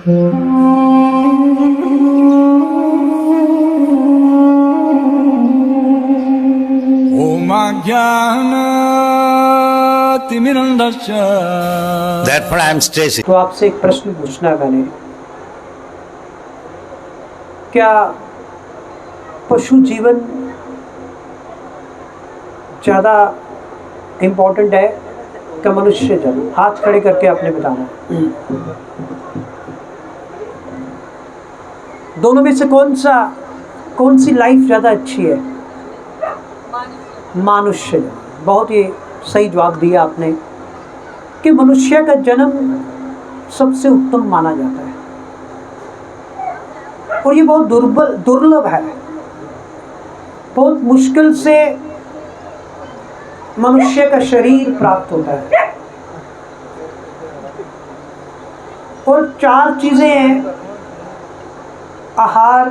Therefore I am stressing. तो आपसे एक प्रश्न पूछना मैंने, क्या पशु जीवन ज़्यादा इम्पोर्टेंट है क्या मनुष्य जन्म? हाथ खड़े करके आपने बताना। दोनों में से कौन सी लाइफ ज़्यादा अच्छी है? मनुष्य जन्म। बहुत ही सही जवाब दिया आपने कि मनुष्य का जन्म सबसे उत्तम माना जाता है और ये बहुत दुर्लभ है। बहुत मुश्किल से मनुष्य का शरीर प्राप्त होता है और 4 चीजें हैं: आहार,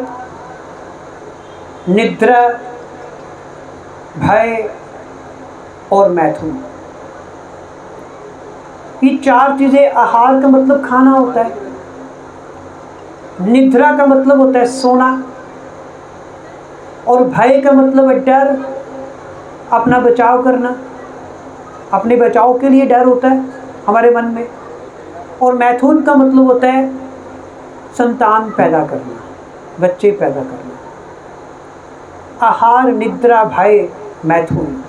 निद्रा, भय और मैथुन। ये 4 चीजें, आहार का मतलब खाना होता है, निद्रा का मतलब होता है सोना, और भय का मतलब है डर, अपना बचाव करना, अपने बचाव के लिए डर होता है हमारे मन में, और मैथुन का मतलब होता है संतान पैदा करना, बच्चे पैदा करना। आहार, निद्रा, भय, मैथुन।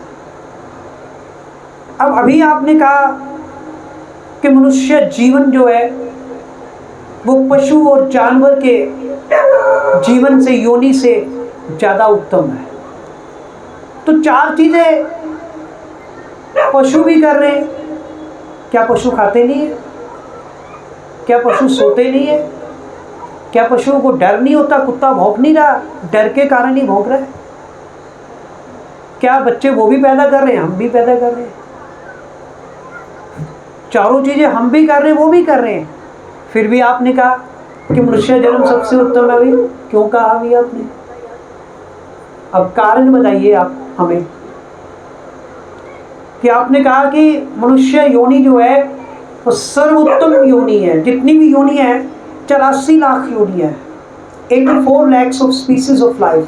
अब अभी आपने कहा कि मनुष्य जीवन जो है वो पशु और जानवर के जीवन से, योनि से ज़्यादा उत्तम है। तो 4 चीज़ें पशु भी कर रहे हैं। क्या पशु खाते नहीं है? क्या पशु सोते नहीं है? क्या पशुओं को डर नहीं होता? कुत्ता भौंक नहीं रहा, डर के कारण ही भौंक रहा है। क्या बच्चे वो भी पैदा कर रहे हैं, हम भी पैदा कर रहे हैं। 4 चीज़ें हम भी कर रहे हैं, वो भी कर रहे हैं। फिर भी आपने कहा कि मनुष्य जन्म सबसे उत्तम है। अभी क्यों कहा अभी आपने? अब कारण बताइए आप हमें कि आपने कहा कि मनुष्य योनि जो है वो सर्वोत्तम योनि है। जितनी भी योनि है 84 लाख योनि है, 84 lakhs of species of life,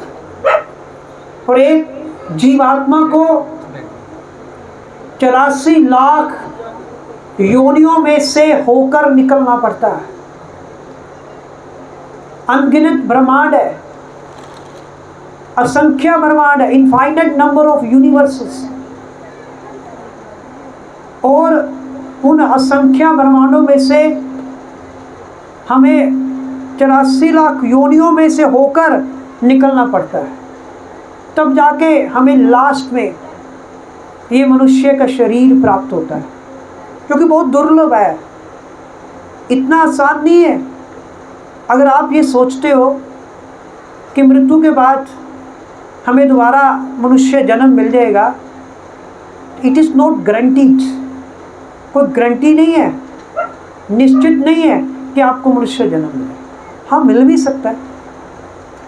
और एक जीवात्मा को 84 लाख योनियों में से होकर निकलना पड़ता है। अनगिनत ब्रह्मांड है, असंख्य ब्रह्मांड है, इनफाइनाइट नंबर ऑफ यूनिवर्सेस, और उन असंख्य ब्रह्मांडों में से हमें 84 लाख योनियों में से होकर निकलना पड़ता है। तब जाके हमें लास्ट में ये मनुष्य का शरीर प्राप्त होता है, क्योंकि बहुत दुर्लभ है, इतना आसान नहीं है। अगर आप ये सोचते हो कि मृत्यु के बाद हमें दोबारा मनुष्य जन्म मिल जाएगा, इट इज़ नॉट गारंटीड। कोई गारंटी नहीं है, निश्चित नहीं है कि आपको मनुष्य जन्म मिले। हाँ, मिल भी सकता है।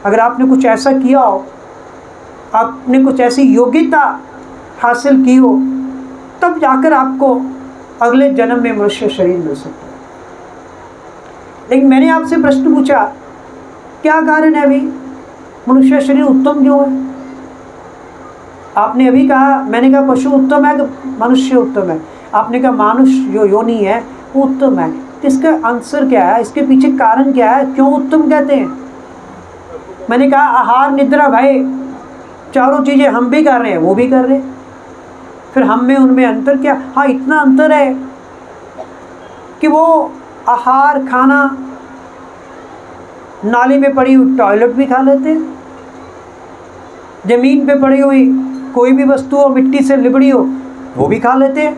अगर आपने कुछ ऐसा किया हो, आपने कुछ ऐसी योग्यता हासिल की हो, तब जाकर आपको अगले जन्म में मनुष्य शरीर मिल सकता है। लेकिन मैंने आपसे प्रश्न पूछा, क्या कारण है अभी मनुष्य शरीर उत्तम क्यों है? आपने अभी कहा, मैंने कहा पशु उत्तम है कि मनुष्य उत्तम है? आपने कहा मानुष जो योनि है वो उत्तम है। तो इसका आंसर क्या है? इसके पीछे कारण क्या है? क्यों उत्तम कहते हैं? मैंने कहा आहार, निद्रा, भय, 4 चीज़ें हम भी कर रहे हैं, वो भी कर रहे हैं। फिर हम में उनमें अंतर क्या? हाँ, इतना अंतर है कि वो आहार, खाना, नाली में पड़ी हुई टॉयलेट भी खा लेते हैं, ज़मीन पे पड़ी हुई कोई भी वस्तु हो, मिट्टी से लिबड़ी हो, वो भी खा लेते हैं।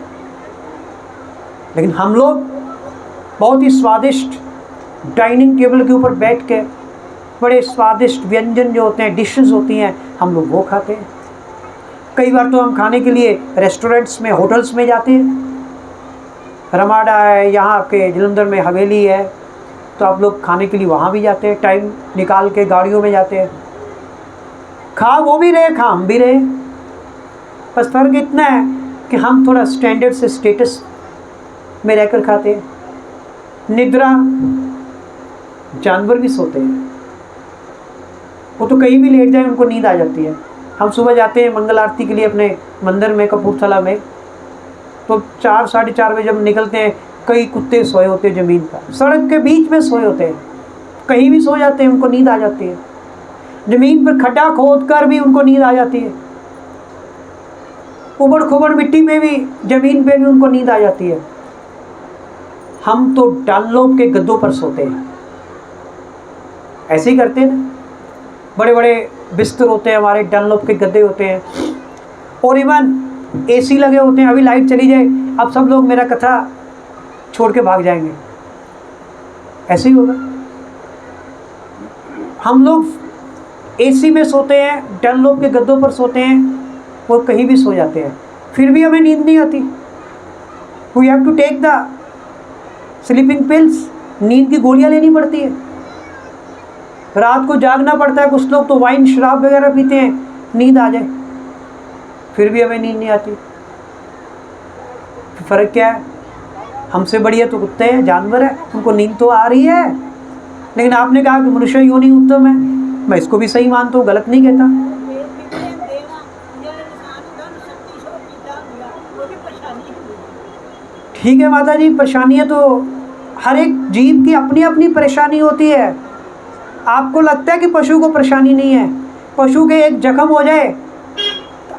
लेकिन हम लोग बहुत ही स्वादिष्ट डाइनिंग टेबल के ऊपर बैठ के बड़े स्वादिष्ट व्यंजन जो होते हैं, डिशेस होती हैं, हम लोग वो खाते हैं। कई बार तो हम खाने के लिए रेस्टोरेंट्स में, होटल्स में जाते हैं। रमाडा है, यहाँ आपके जलंधर में हवेली है, तो आप लोग खाने के लिए वहाँ भी जाते हैं, टाइम निकाल के गाड़ियों में जाते हैं। खा वो भी रहे, खा हम भी रहे, बस फ़र्क इतना है कि हम थोड़ा स्टैंडर्ड से स्टेटस में रहकर खाते हैं। निद्रा, जानवर भी सोते हैं, वो तो कहीं भी लेट जाए उनको नींद आ जाती है। हम सुबह जाते हैं मंगल आरती के लिए अपने मंदिर में कपूरथला में, तो 4 साढ़े 4 बजे जब निकलते हैं, कई कुत्ते सोए होते हैं ज़मीन पर, सड़क के बीच में सोए होते हैं, कहीं भी सो जाते हैं, उनको नींद आ जाती है। ज़मीन पर खड्डा खोद कर भी उनको नींद आ जाती है, उबड़ खुबड़ मिट्टी में भी, ज़मीन पे भी उनको नींद आ जाती है। हम तो डनलोप के गद्दों पर सोते हैं, ऐसे ही करते हैं ना, बड़े बड़े बिस्तर होते हैं हमारे, डनलोप के गद्दे होते हैं, और इवन एसी लगे होते हैं। अभी लाइट चली जाए, अब सब लोग मेरा कथा छोड़ के भाग जाएंगे, ऐसे ही होगा। हम लोग एसी में सोते हैं, डनलोप के गद्दों पर सोते हैं, और कहीं भी सो जाते हैं, फिर भी हमें नींद नहीं आती। We have to take the sleeping pills, नींद की गोलियां लेनी पड़ती है, रात को जागना पड़ता है। कुछ लोग तो वाइन शराब वगैरह पीते हैं, नींद आ जाए, फिर भी हमें नींद नहीं आती। फ़र्क क्या है? हमसे बढ़िया तो कुत्ते हैं, जानवर है, उनको नींद तो आ रही है। लेकिन आपने कहा कि मनुष्य योनि उत्तम है, मैं इसको भी सही मानता हूँ, गलत नहीं कहता। ठीक है माता जी, परेशानियाँ तो हर एक जीव की अपनी अपनी परेशानी होती है। आपको लगता है कि पशु को परेशानी नहीं है, पशु के एक जख्म हो जाए,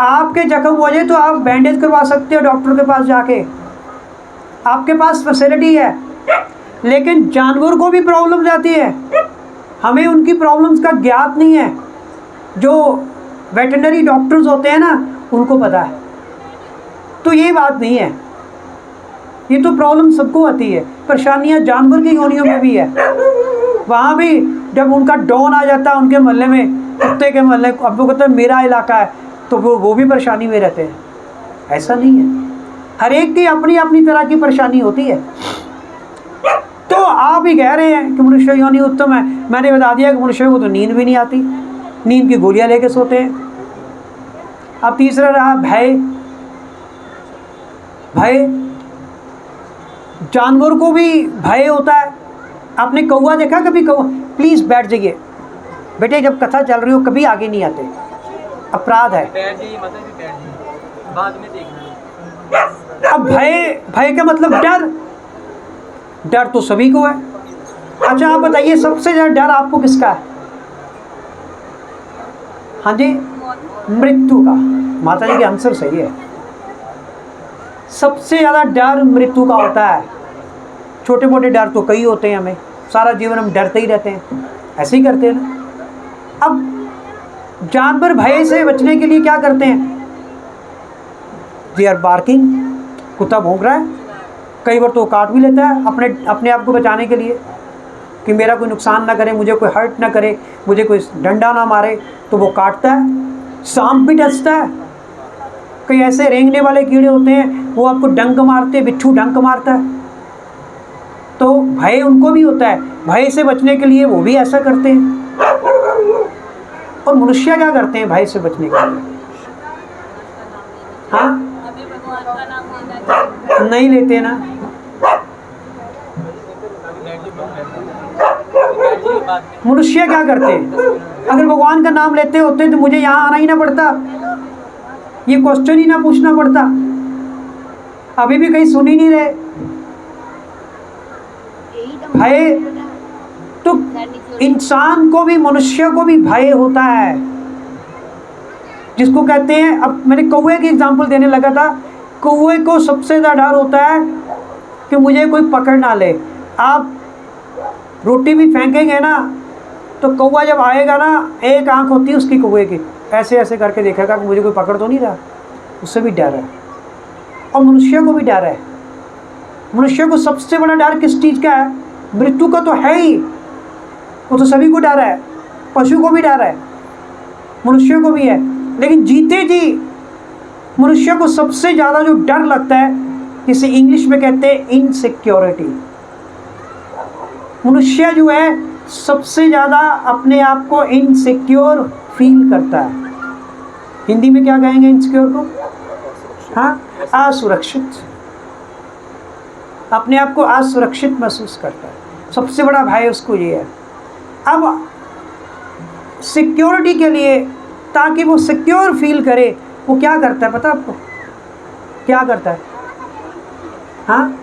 आपके जख्म हो जाए तो आप बैंडेज करवा सकते हो डॉक्टर के पास जाके, आपके पास फैसिलिटी है। लेकिन जानवर को भी प्रॉब्लम जाती है, हमें उनकी प्रॉब्लम्स का ज्ञात नहीं है। जो वेटरनरी डॉक्टर्स होते हैं ना, उनको पता है। तो ये बात नहीं है, ये तो प्रॉब्लम सबको आती है। परेशानियां जानवर की योनियों में भी है, वहाँ भी जब उनका डॉन आ जाता है उनके मोहल्ले में, कुत्ते के मोहल्ले, अब वो कहते हैं मेरा इलाका है, तो वो भी परेशानी में रहते हैं। ऐसा नहीं है, हर एक की अपनी अपनी तरह की परेशानी होती है। तो आप ही कह रहे हैं कि मनुष्य योनि उत्तम है, मैंने बता दिया कि मनुष्य को तो नींद भी नहीं आती, नींद की गोलियां लेके सोते हैं। अब तीसरा रहा भय। भय, जानवर को भी भय होता है। आपने कौवा देखा कभी? कौवा, प्लीज़ बैठ जाइए बेटे, जब कथा चल रही हो कभी आगे नहीं आते, अपराध है। बाद में देखना। अब भय, भय का मतलब डर। डर तो सभी को है। अच्छा आप बताइए, सबसे ज़्यादा डर आपको किसका है? हाँ जी, मृत्यु का। माता जी के आंसर सही है, सबसे ज़्यादा डर मृत्यु का होता है। छोटे मोटे डर तो कई होते हैं, हमें सारा जीवन हम डरते ही रहते हैं, ऐसे ही करते हैं ना। अब जानवर भय से बचने के लिए क्या करते हैं? दे आर बार्किंग, कुत्ता भौंक रहा है, कई बार तो काट भी लेता है अपने आप को बचाने के लिए, कि मेरा कोई नुकसान ना करे, मुझे कोई हर्ट ना करे, मुझे कोई डंडा ना मारे, तो वो काटता है। सांप भी डसता है, कई ऐसे रेंगने वाले कीड़े होते हैं वो आपको डंक मारते, बिच्छू डंक मारता है। तो भय उनको भी होता है, भय से बचने के लिए वो भी ऐसा करते हैं। और मनुष्य क्या करते हैं भय से बचने के लिए? हाँ, नहीं लेते ना। मनुष्य क्या करते हैं? अगर भगवान का नाम लेते होते तो मुझे यहाँ आना ही ना पड़ता, ये क्वेश्चन ही ना पूछना पड़ता। अभी भी कहीं सुन ही नहीं रहे। भय तो इंसान को भी, मनुष्य को भी भय होता है, जिसको कहते हैं, अब मैंने कौवे की एग्जांपल देने लगा था। कौवे को सबसे ज़्यादा डर होता है कि मुझे कोई पकड़ ना ले। आप रोटी भी फेंकेंगे ना, तो कौवा जब आएगा ना, एक आंख होती है उसकी कौवे की, ऐसे ऐसे करके देखेगा कि मुझे कोई पकड़ तो नहीं रहा। उससे भी डर है। और मनुष्य को भी डर है। मनुष्य को सबसे बड़ा डर किस चीज़ का है? मृत्यु का तो है ही, वो तो सभी को डर है। पशु को भी डर है, मनुष्य को भी है। लेकिन जीते जी मनुष्य को सबसे ज़्यादा जो डर लगता है, जिसे इंग्लिश में कहते हैं इनसिक्योरिटी। मनुष्य जो है सबसे ज़्यादा अपने आप को इनसिक्योर फील करता है। हिंदी में क्या कहेंगे इनसिक्योर को? हाँ, असुरक्षित। अपने आप को असुरक्षित महसूस करता है। सबसे बड़ा भय उसको ये है। अब सिक्योरिटी के लिए, ताकि वो सिक्योर फील करे, वो क्या करता है पता आपको? क्या करता है? हाँ,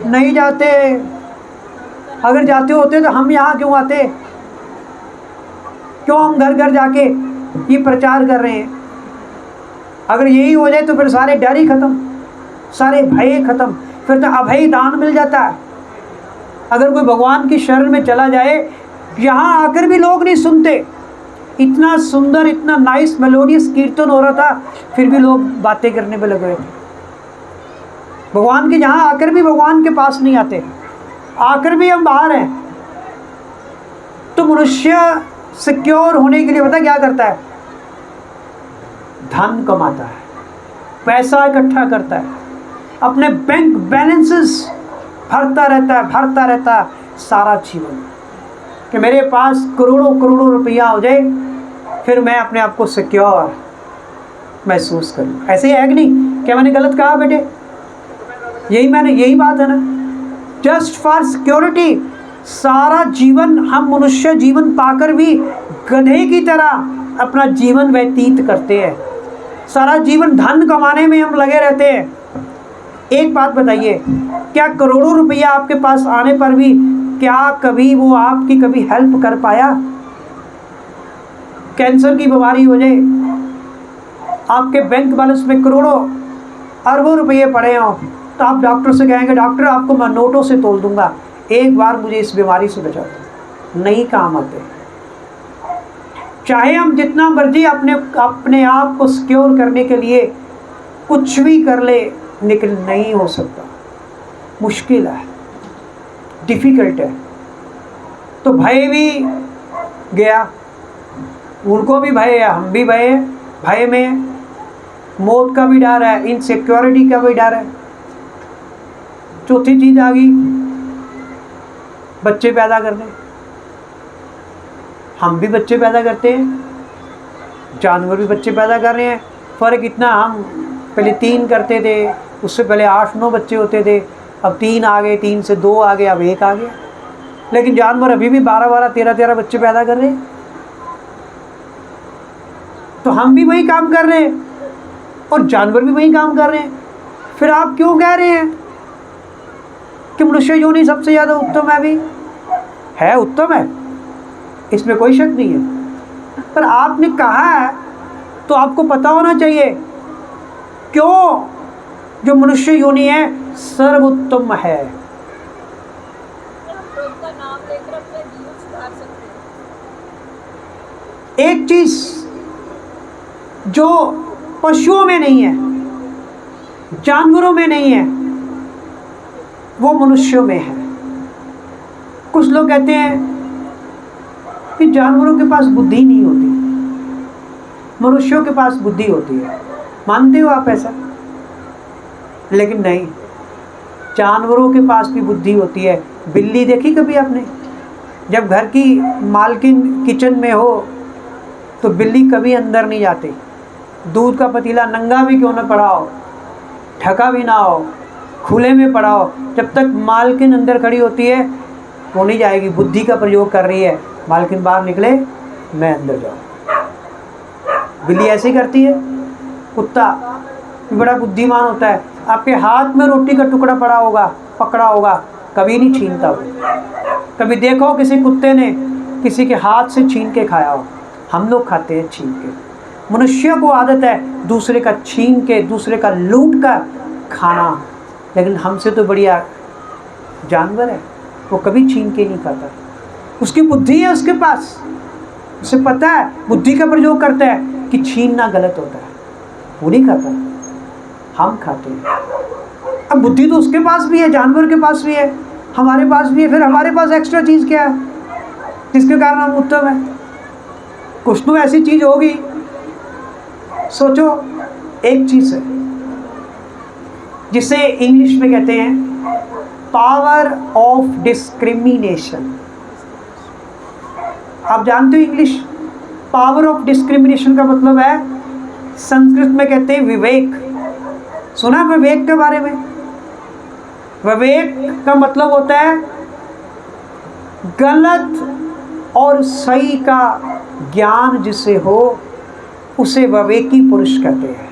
नहीं जाते। अगर जाते होते तो हम यहाँ क्यों आते? क्यों हम घर घर जाके ये प्रचार कर रहे हैं? अगर यही हो जाए तो फिर सारे डर ही खत्म, सारे भय खत्म, फिर तो अभय दान मिल जाता है। अगर कोई भगवान की शरण में चला जाए, यहाँ आकर भी लोग नहीं सुनते, इतना सुंदर, इतना नाइस मेलोडियस कीर्तन हो रहा था, फिर भी लोग बातें करने पे लगे थे। भगवान के जहाँ आकर भी भगवान के पास नहीं आते, आकर भी हम बाहर हैं। तो मनुष्य सिक्योर होने के लिए पता क्या करता है? धन कमाता है, पैसा इकट्ठा करता है, अपने बैंक बैलेंसेस भरता रहता है सारा जीवन, कि मेरे पास करोड़ों करोड़ों रुपया हो जाए, फिर मैं अपने आप को सिक्योर महसूस करूँ। ऐसे ही है कि नहीं? क्या मैंने गलत कहा बेटे? यही बात है ना। जस्ट फॉर सिक्योरिटी सारा जीवन हम मनुष्य जीवन पाकर भी गधे की तरह अपना जीवन व्यतीत करते हैं। सारा जीवन धन कमाने में हम लगे रहते हैं। एक बात बताइए, क्या करोड़ों रुपया आपके पास आने पर भी क्या कभी वो आपकी कभी हेल्प कर पाया? कैंसर की बीमारी हो जाए, आपके बैंक बैलेंस में करोड़ों अरबों रुपये पड़े हों, तो आप डॉक्टर से कहेंगे डॉक्टर आपको मैं नोटों से तोल दूंगा, एक बार मुझे इस बीमारी से बचा दो। नहीं काम आते। चाहे हम जितना मर्जी अपने आप को सिक्योर करने के लिए कुछ भी कर ले, लेकिन नहीं हो सकता। मुश्किल है, डिफ़िकल्ट है। तो भय भी गया, उनको भी भय है, हम भी भय में है। मौत का भी डर है, इनसिक्योरिटी का भी डर है। चौथी चीज़ आ गई, बच्चे पैदा करने। हम भी बच्चे पैदा करते हैं, जानवर भी बच्चे पैदा कर रहे हैं। फ़र्क इतना, हम पहले 3 करते थे, उससे पहले 8-9 बच्चे होते थे, अब 3 आ गए, 3 से 2 आ गए, अब 1 आ गया। लेकिन जानवर अभी भी 12-12, 13-13 बच्चे पैदा कर रहे हैं। तो हम भी वही काम कर रहे हैं और जानवर भी वही काम कर रहे हैं। फिर आप क्यों कह रहे हैं कि मनुष्य योनि सबसे ज़्यादा उत्तम है? भी है, उत्तम है, इसमें कोई शक नहीं है। पर आपने कहा है तो आपको पता होना चाहिए क्यों जो मनुष्य योनि है सर्वोत्तम है। एक चीज जो पशुओं में नहीं है, जानवरों में नहीं है, वो मनुष्यों में है। कुछ लोग कहते हैं कि जानवरों के पास बुद्धि नहीं होती, मनुष्यों के पास बुद्धि होती है। मानते हो आप ऐसा? लेकिन नहीं, जानवरों के पास भी बुद्धि होती है। बिल्ली देखी कभी आपने? जब घर की मालकिन किचन में हो तो बिल्ली कभी अंदर नहीं जाती। दूध का पतीला नंगा भी क्यों न पड़ा हो, ढका भी ना हो, खुले में पड़ा हो, जब तक मालकिन अंदर खड़ी होती है वो नहीं जाएगी। बुद्धि का प्रयोग कर रही है, मालकिन बाहर निकले मैं अंदर जाऊँ। बिल्ली ऐसे करती है। कुत्ता भी बड़ा बुद्धिमान होता है, आपके हाथ में रोटी का टुकड़ा पड़ा होगा, पकड़ा होगा, कभी नहीं छीनता वो। कभी देखो किसी कुत्ते ने किसी के हाथ से छीन के खाया हो? हम लोग खाते हैं छीन के। मनुष्य को आदत है दूसरे का छीन के, दूसरे का लूट कर खाना, लेकिन हमसे तो बढ़िया जानवर है, वो कभी छीन के नहीं खाता। उसकी बुद्धि है उसके पास, उसे पता है, बुद्धि का प्रयोग करता है कि छीनना गलत होता है, वो नहीं खाता, हम खाते हैं। अब बुद्धि तो उसके पास भी है, जानवर के पास भी है, हमारे पास भी है, फिर हमारे पास एक्स्ट्रा चीज़ क्या है जिसके कारण हम उत्तम है? कुछ तो ऐसी चीज़ होगी। सोचो, एक चीज़ है जिसे इंग्लिश में कहते हैं पावर ऑफ डिस्क्रिमिनेशन। आप जानते हो इंग्लिश? पावर ऑफ डिस्क्रिमिनेशन का मतलब है, संस्कृत में कहते हैं विवेक। सुना विवेक के बारे में? विवेक का मतलब होता है गलत और सही का ज्ञान जिसे हो उसे विवेकी पुरुष कहते हैं।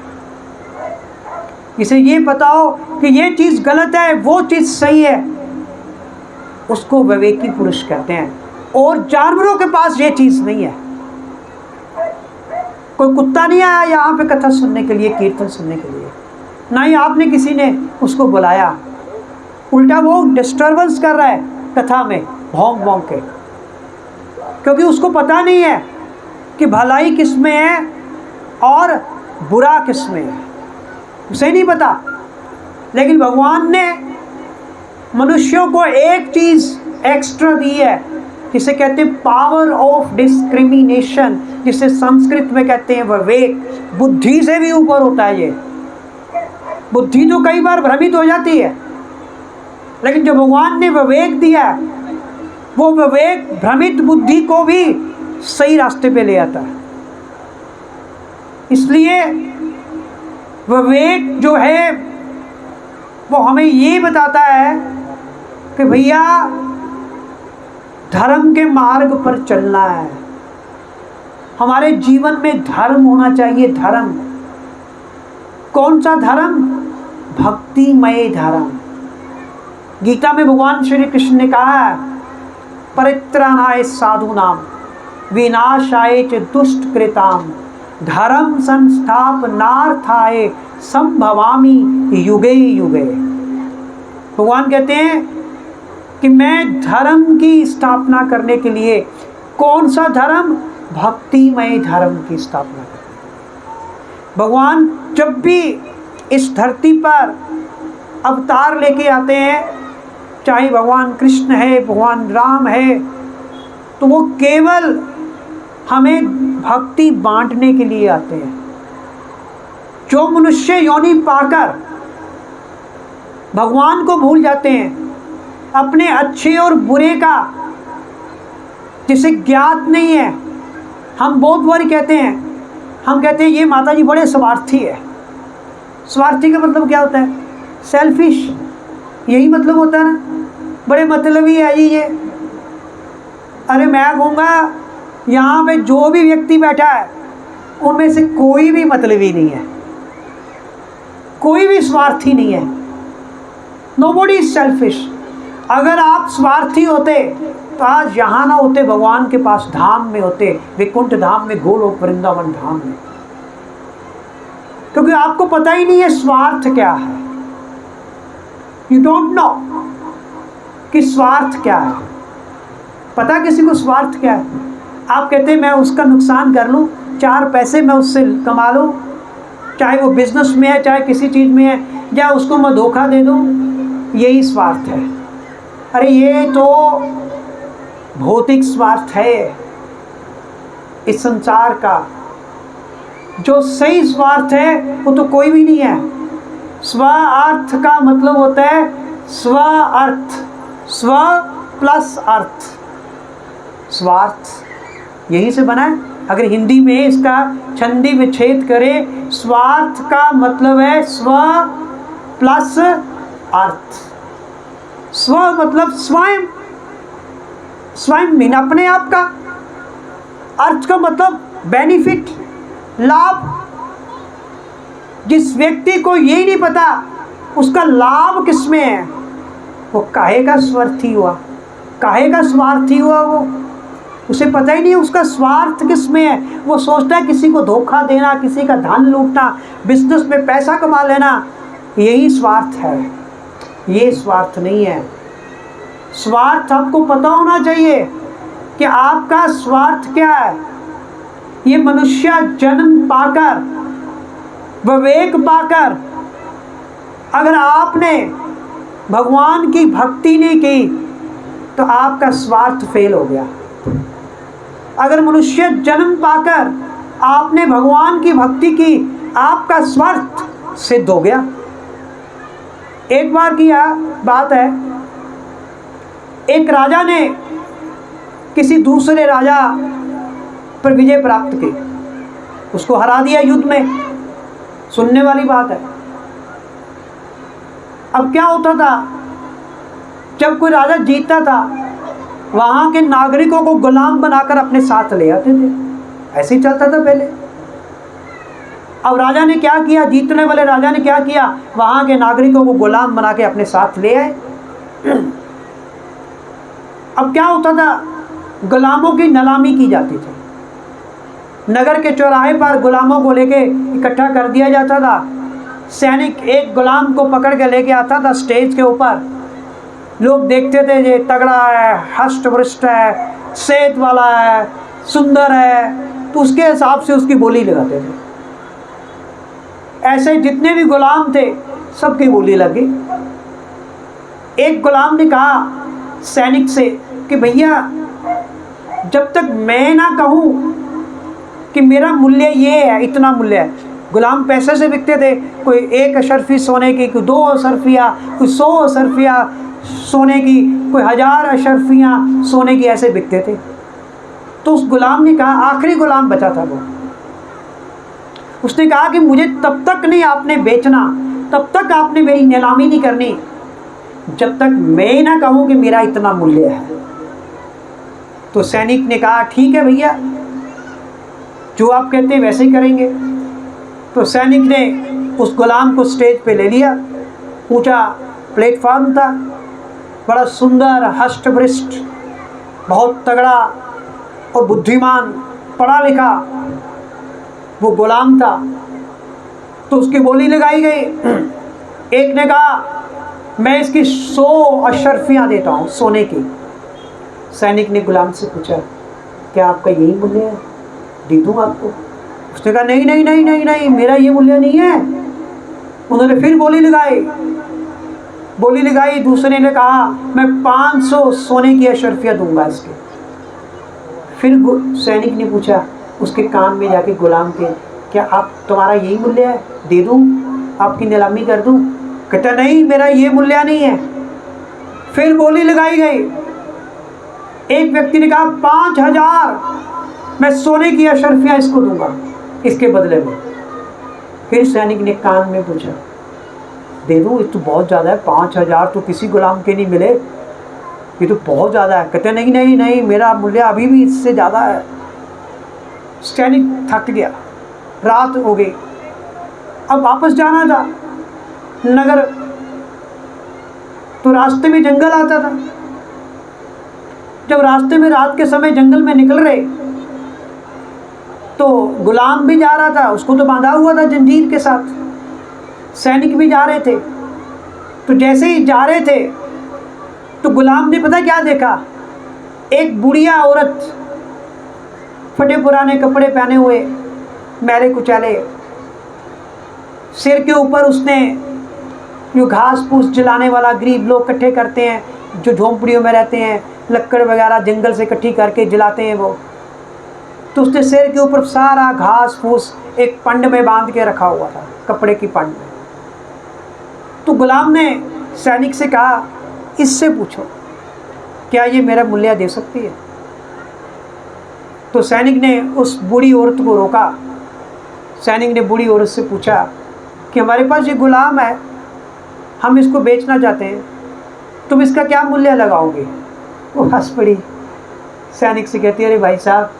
इसे ये पता हो कि ये चीज़ गलत है, वो चीज़ सही है, उसको विवेकी पुरुष कहते हैं। और जानवरों के पास ये चीज़ नहीं है। कोई कुत्ता नहीं आया यहाँ पे कथा सुनने के लिए, कीर्तन सुनने के लिए, ना ही आपने किसी ने उसको बुलाया, उल्टा वो डिस्टर्बेंस कर रहा है कथा में भौंक भौंक के, क्योंकि उसको पता नहीं है कि भलाई किस में है और बुरा किस में है, उसे नहीं पता। लेकिन भगवान ने मनुष्यों को एक चीज़ एक्स्ट्रा दी है जिसे कहते हैं पावर ऑफ डिस्क्रिमिनेशन, जिसे संस्कृत में कहते हैं विवेक। बुद्धि से भी ऊपर होता है ये। बुद्धि तो कई बार भ्रमित हो जाती है, लेकिन जो भगवान ने विवेक दिया वो विवेक भ्रमित बुद्धि को भी सही रास्ते पे ले आता है। इसलिए विवेक जो है वो हमें ये बताता है कि भैया धर्म के मार्ग पर चलना है। हमारे जीवन में धर्म होना चाहिए। धर्म कौन सा धर्म? भक्तिमय धर्म। गीता में भगवान श्री कृष्ण ने कहा है, परित्राणाय साधूनाम विनाशाय च दुष्टकृताम धर्म संस्थापनार्थाय संभवामि युगे युगे। भगवान कहते हैं कि मैं धर्म की स्थापना करने के लिए, कौन सा धर्म? भक्तिमय धर्म की स्थापना करने के लिए। भगवान जब भी इस धरती पर अवतार लेके आते हैं, चाहे भगवान कृष्ण है, भगवान राम है, तो वो केवल हमें भक्ति बांटने के लिए आते हैं। जो मनुष्य योनि पाकर भगवान को भूल जाते हैं, अपने अच्छे और बुरे का जिसे ज्ञात नहीं है, हम बहुत बार कहते हैं, हम कहते हैं ये माता जी बड़े स्वार्थी है। स्वार्थी का मतलब क्या होता है? सेल्फिश, यही मतलब होता है ना। बड़े मतलबी है जी ये। अरे मैं कहूँगा यहाँ पे जो भी व्यक्ति बैठा है उनमें से कोई भी मतलबी नहीं है, कोई भी स्वार्थी नहीं है। Nobody is selfish. अगर आप स्वार्थी होते तो आज यहाँ ना होते, भगवान के पास धाम में होते, वैकुंठ धाम में, गोलोक वृंदावन धाम में। क्योंकि आपको पता ही नहीं है स्वार्थ क्या है। यू डोंट नो कि स्वार्थ क्या है। पता किसी को स्वार्थ क्या है? आप कहते हैं मैं उसका नुकसान कर लूँ, 4 पैसे मैं उससे कमा लूँ, चाहे वो बिजनेस में है, चाहे किसी चीज़ में है, या उसको मैं धोखा दे दूँ, यही स्वार्थ है। अरे ये तो भौतिक स्वार्थ है इस संसार का। जो सही स्वार्थ है वो तो कोई भी नहीं है। स्वार्थ का मतलब होता है स्व अर्थ, स्व प्लस अर्थ। स्वार्थ यहीं से बना है। अगर हिंदी में इसका छंदी विच्छेद करें, स्वार्थ का मतलब है स्व प्लस अर्थ। स्व मतलब स्वयं, स्वयं मीन अपने आप का। अर्थ का मतलब बेनिफिट, लाभ। जिस व्यक्ति को यही नहीं पता उसका लाभ किसमें है, वो काहे का स्वार्थी हुआ, काहे का स्वार्थी हुआ। वो उसे पता ही नहीं उसका स्वार्थ किसमें है। वो सोचता है किसी को धोखा देना, किसी का धन लूटना, बिजनेस में पैसा कमा लेना, यही स्वार्थ है। ये स्वार्थ नहीं है। स्वार्थ आपको पता होना चाहिए कि आपका स्वार्थ क्या है। ये मनुष्य जन्म पाकर, विवेक पाकर, अगर आपने भगवान की भक्ति नहीं की तो आपका स्वार्थ फेल हो गया। अगर मनुष्य जन्म पाकर आपने भगवान की भक्ति की, आपका स्वार्थ सिद्ध हो गया। एक बार की बात है, एक राजा ने किसी दूसरे राजा पर विजय प्राप्त की, उसको हरा दिया युद्ध में। सुनने वाली बात है। अब क्या होता था, जब कोई राजा जीतता था वहाँ के नागरिकों को गुलाम बनाकर अपने साथ ले आते थे। ऐसे ही चलता था पहले। अब राजा ने क्या किया, जीतने वाले राजा ने क्या किया, वहाँ के नागरिकों को गुलाम बना के अपने साथ ले आए। अब क्या होता था, गुलामों की नीलामी की जाती थी। नगर के चौराहे पर गुलामों को लेके इकट्ठा कर दिया जाता था। सैनिक एक गुलाम को पकड़ के लेके आता था स्टेज के ऊपर। लोग देखते थे ये तगड़ा है, हष्ट पुष्ट है, सेहत वाला है, सुंदर है, तो उसके हिसाब से उसकी बोली लगाते थे। ऐसे जितने भी गुलाम थे सबकी बोली लगी। एक गुलाम ने कहा सैनिक से कि भैया, जब तक मैं ना कहूँ कि मेरा मूल्य ये है, इतना मूल्य है। गुलाम पैसे से बिकते थे, कोई 1 अशर्फी सोने की, कोई 2 अशर्फिया, कोई 100 अशर्फिया सोने की, कोई 1000 अशर्फियाँ सोने की, ऐसे बिकते थे। तो उस गुलाम ने कहा, आखिरी गुलाम बचा था वो, उसने कहा कि मुझे तब तक नहीं आपने बेचना, तब तक आपने मेरी नीलामी नहीं करनी, जब तक मैं ना कहूँ कि मेरा इतना मूल्य है। तो सैनिक ने कहा ठीक है भैया, जो आप कहते हैं वैसे ही करेंगे। तो सैनिक ने उस गुलाम को स्टेज पे ले लिया। ऊंचा प्लेटफॉर्म था, बड़ा सुंदर, हष्ट-पुष्ट, बहुत तगड़ा और बुद्धिमान, पढ़ा लिखा वो गुलाम था। तो उसकी बोली लगाई गई। एक ने कहा मैं इसकी 100 अशर्फियाँ देता हूँ सोने की। सैनिक ने गुलाम से पूछा क्या आपका यही मूल्य है, दे दूँ आपको? उसने कहा नहीं नहीं नहीं नहीं नहीं, मेरा ये मूल्य नहीं है। उन्होंने फिर बोली लगाई। दूसरे ने कहा मैं 500 सोने की अशर्फियाँ दूंगा इसके। फिर सैनिक ने पूछा उसके कान में जाके गुलाम के, क्या आप, तुम्हारा यही मूल्य है, दे दूँ, आपकी नीलामी कर दूँ? कहता नहीं, मेरा ये मूल्य नहीं है। फिर बोली लगाई गई। एक व्यक्ति ने कहा 5000 मैं सोने की अशर्फियाँ इसको दूंगा इसके बदले में। फिर सैनिक ने कान में पूछा दे दूँ? ये तो बहुत ज़्यादा है, 5000 तो किसी गुलाम के नहीं मिले, ये तो बहुत ज़्यादा है। कहते नहीं नहीं नहीं, मेरा मूल्य अभी भी इससे ज़्यादा है। सैनिक थक गया, रात हो गई, अब वापस जाना था नगर। तो रास्ते में जंगल आता था। जब रास्ते में रात के समय जंगल में निकल रहे तो गुलाम भी जा रहा था, उसको तो बांधा हुआ था जंजीर के साथ। सैनिक भी जा रहे थे। तो जैसे ही जा रहे थे तो गुलाम ने पता क्या देखा, एक बुढ़िया औरत, फटे पुराने कपड़े पहने हुए, मैले कुचैले, सिर के ऊपर उसने जो घास फूस जलाने वाला गरीब लोग इकट्ठे करते हैं, जो झोंपड़ियों में रहते हैं, लकड़ वगैरह जंगल से इकट्ठी करके जलाते हैं वो, तो उसने सिर के ऊपर सारा घास फूस एक पंड में बांध के रखा हुआ था, कपड़े की पंड में। तो गुलाम ने सैनिक से कहा इससे पूछो क्या ये मेरा मूल्य दे सकती है? तो सैनिक ने उस बूढ़ी औरत को रोका। सैनिक ने बूढ़ी औरत से पूछा कि हमारे पास ये गुलाम है, हम इसको बेचना चाहते हैं, तुम इसका क्या मूल्य लगाओगे? वो हंस पड़ी। सैनिक से कहती है अरे भाई साहब,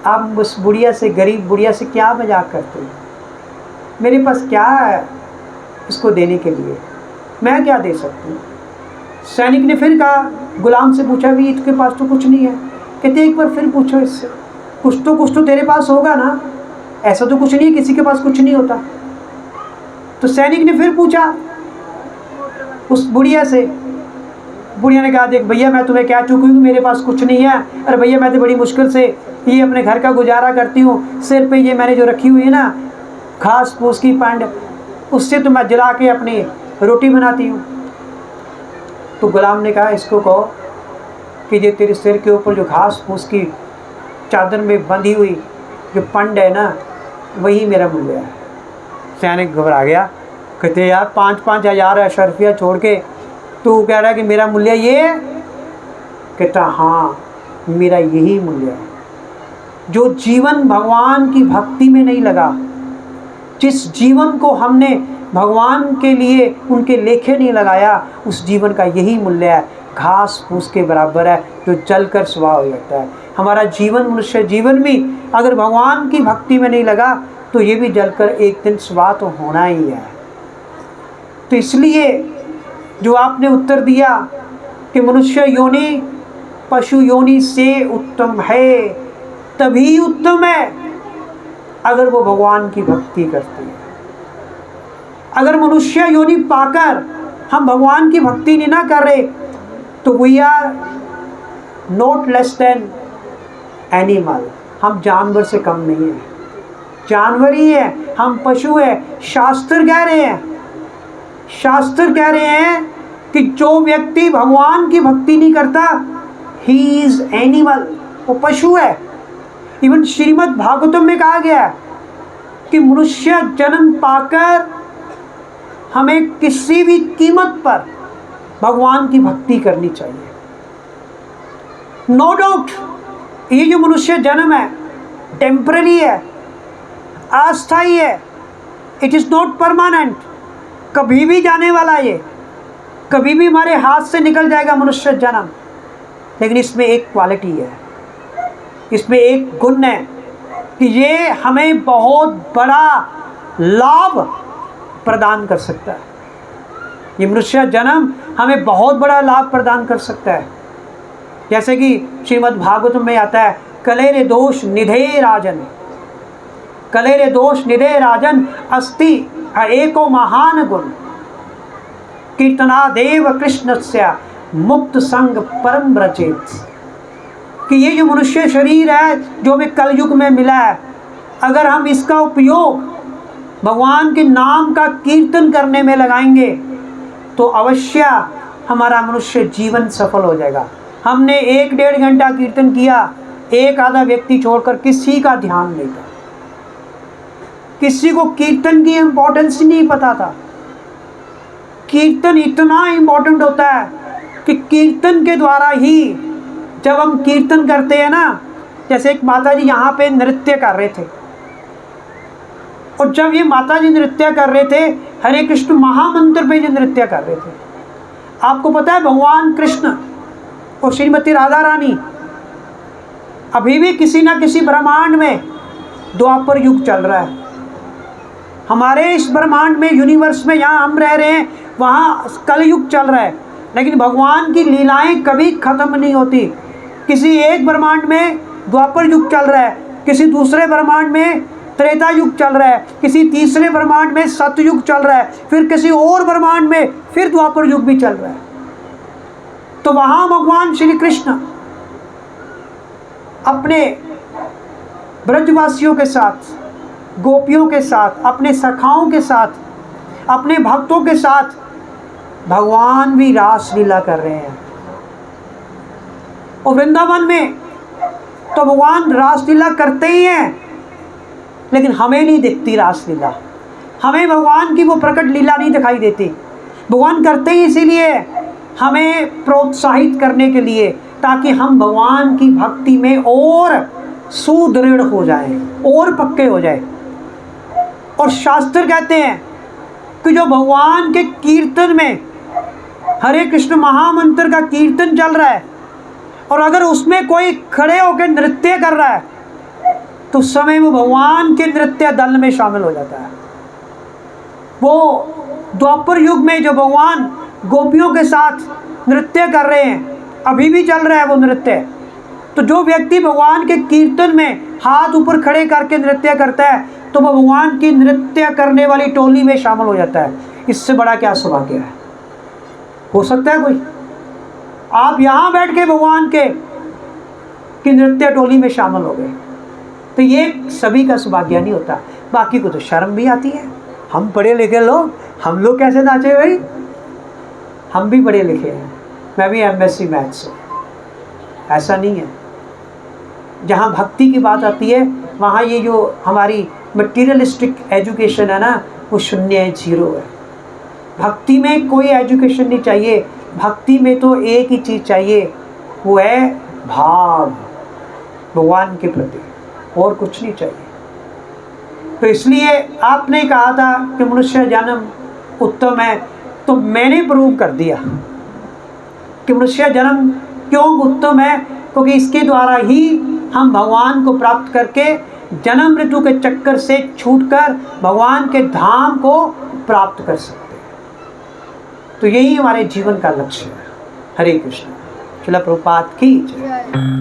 आप उस बुढ़िया से, गरीब बुढ़िया से क्या मजाक करते हो? मेरे पास क्या है इसको देने के लिए, मैं क्या दे सकती हूँ? सैनिक ने फिर कहा, गुलाम से पूछा भी इसके पास तो कुछ नहीं है। कहते एक बार फिर पूछो इससे, कुछ तो तेरे पास होगा ना, ऐसा तो कुछ नहीं, किसी के पास कुछ नहीं होता। तो सैनिक ने फिर पूछा उस बुढ़िया से। बुढ़िया ने कहा देख भैया, मैं तुम्हें क्या चूकूँ, मेरे पास कुछ नहीं है। अरे भैया, मैं तो बड़ी मुश्किल से ये अपने घर का गुजारा करती हूँ, सिर पे ये मैंने जो रखी हुई है ना घास फूस की पंड, उससे तो मैं जला के अपनी रोटी बनाती हूँ। तो गुलाम ने कहा इसको कहो कि ये तेरे सिर के ऊपर जो घास फूस की चादर में बंधी हुई जो पंड है ना, वही मेरा मूल्य है। सैनिक घबरा गया। कहते यार 5-5 हज़ार अशर्फिया छोड़ के तू कह रहा है कि मेरा मूल्य ये है? कहता हाँ, मेरा यही मूल्य है। जो जीवन भगवान की भक्ति में नहीं लगा, जिस जीवन को हमने भगवान के लिए उनके लेखे नहीं लगाया, उस जीवन का यही मूल्य है। घास फूस के बराबर है जो जलकर स्वाह हो जाता है। हमारा जीवन, मनुष्य जीवन में अगर भगवान की भक्ति में नहीं लगा तो ये भी जलकर एक दिन स्वाह तो होना ही है। तो इसलिए जो आपने उत्तर दिया कि मनुष्य योनि पशु योनि से उत्तम है, तभी उत्तम है अगर वो भगवान की भक्ति करते हैं। अगर मनुष्य योनि पाकर हम भगवान की भक्ति नहीं ना कर रहे तो we are not less than animal, हम जानवर से कम नहीं है, जानवर ही है, हम पशु है। शास्त्र कह रहे हैं, शास्त्र कह रहे हैं कि जो व्यक्ति भगवान की भक्ति नहीं करता ही इज एनिमल, वो पशु है। इवन श्रीमद् भागवतम में कहा गया है कि मनुष्य जन्म पाकर हमें किसी भी कीमत पर भगवान की भक्ति करनी चाहिए। नो डाउट ये जो मनुष्य जन्म है टेम्पररी है, अस्थायी है, इट इज़ नॉट परमानेंट, कभी भी जाने वाला है, ये कभी भी हमारे हाथ से निकल जाएगा मनुष्य जन्म। लेकिन इसमें एक क्वालिटी है, इसमें एक गुण है कि ये हमें बहुत बड़ा लाभ प्रदान कर सकता है। ये मनुष्य जन्म हमें बहुत बड़ा लाभ प्रदान कर सकता है। जैसे कि श्रीमद् भागवतम में आता है, कलेरे दोष निधे राजन, कलेरे दोष निधे राजन अस्ति एको महान गुण कीर्तनादेव कृष्णस्य मुक्त संग परम व्रजेत। कि ये जो मनुष्य शरीर है जो हमें कलयुग में मिला है, अगर हम इसका उपयोग भगवान के नाम का कीर्तन करने में लगाएंगे तो अवश्य हमारा मनुष्य जीवन सफल हो जाएगा। हमने 1-1.5 घंटा कीर्तन किया, एक आधा व्यक्ति छोड़कर किसी का ध्यान नहीं था, किसी को कीर्तन की इम्पोर्टेंस ही नहीं पता था। कीर्तन इतना इम्पोर्टेंट होता है कि कीर्तन के द्वारा ही, जब हम कीर्तन करते हैं ना, जैसे एक माता जी यहाँ पे नृत्य कर रहे थे, और जब ये माता जी नृत्य कर रहे थे हरे कृष्ण महामंत्र पे जो नृत्य कर रहे थे, आपको पता है भगवान कृष्ण और श्रीमती राधा रानी अभी भी किसी ना किसी ब्रह्मांड में द्वापर युग चल रहा है। हमारे इस ब्रह्मांड में, यूनिवर्स में, यहाँ हम रह रहे हैं, वहाँ कलयुग चल रहा है, लेकिन भगवान की लीलाएं कभी ख़त्म नहीं होती। किसी एक ब्रह्मांड में द्वापर युग चल रहा है, किसी दूसरे ब्रह्मांड में त्रेता युग चल रहा है, किसी तीसरे ब्रह्मांड में सतयुग चल रहा है, फिर किसी और ब्रह्मांड में फिर द्वापर युग भी चल रहा है। तो वहाँ भगवान श्री कृष्ण अपने ब्रजवासियों के साथ, गोपियों के साथ, अपने सखाओं के साथ, अपने भक्तों के साथ भगवान भी रास लीला कर रहे हैं। और वृंदावन में तो भगवान रास लीला करते ही हैं, लेकिन हमें नहीं दिखती रास लीला, हमें भगवान की वो प्रकट लीला नहीं दिखाई देती। भगवान करते ही इसीलिए हमें प्रोत्साहित करने के लिए, ताकि हम भगवान की भक्ति में और सुदृढ़ हो जाएं, और पक्के हो जाएं। और शास्त्र कहते हैं कि जो भगवान के कीर्तन में, हरे कृष्ण महामंत्र का कीर्तन चल रहा है, और अगर उसमें कोई खड़े होकर नृत्य कर रहा है तो उस समय वो भगवान के नृत्य दल में शामिल हो जाता है। वो द्वापर युग में जो भगवान गोपियों के साथ नृत्य कर रहे हैं, अभी भी चल रहा है वो नृत्य। तो जो व्यक्ति भगवान के कीर्तन में हाथ ऊपर खड़े करके नृत्य करता है तो वो भगवान की नृत्य करने वाली टोली में शामिल हो जाता है। इससे बड़ा क्या सौभाग्य है हो सकता है कोई? आप यहाँ बैठ के भगवान के नृत्य टोली में शामिल हो गए, तो ये सभी का सौभाग्य नहीं होता। बाकी को तो शर्म भी आती है, हम पढ़े लिखे लोग, हम लोग कैसे नाचे भाई? हम भी पढ़े लिखे हैं, मैं भी MSc मैथ्स हूँ, ऐसा नहीं है। जहाँ भक्ति की बात आती है वहाँ ये जो हमारी मटीरियलिस्टिक एजुकेशन है ना, वो शून्य है, जीरो है। भक्ति में कोई एजुकेशन नहीं चाहिए, भक्ति में तो एक ही चीज़ चाहिए, वो है भाव भगवान के प्रति, और कुछ नहीं चाहिए। तो इसलिए आपने कहा था कि मनुष्य जन्म उत्तम है, तो मैंने प्रूव कर दिया। कि मनुष्य जन्म क्यों उत्तम है, क्योंकि इसके द्वारा ही हम भगवान को प्राप्त करके जन्म मृत्यु के चक्कर से छूटकर भगवान के धाम को प्राप्त कर सकते हैं। तो यही हमारे जीवन का लक्ष्य है। हरे कृष्ण। श्रील प्रभुपाद की जय।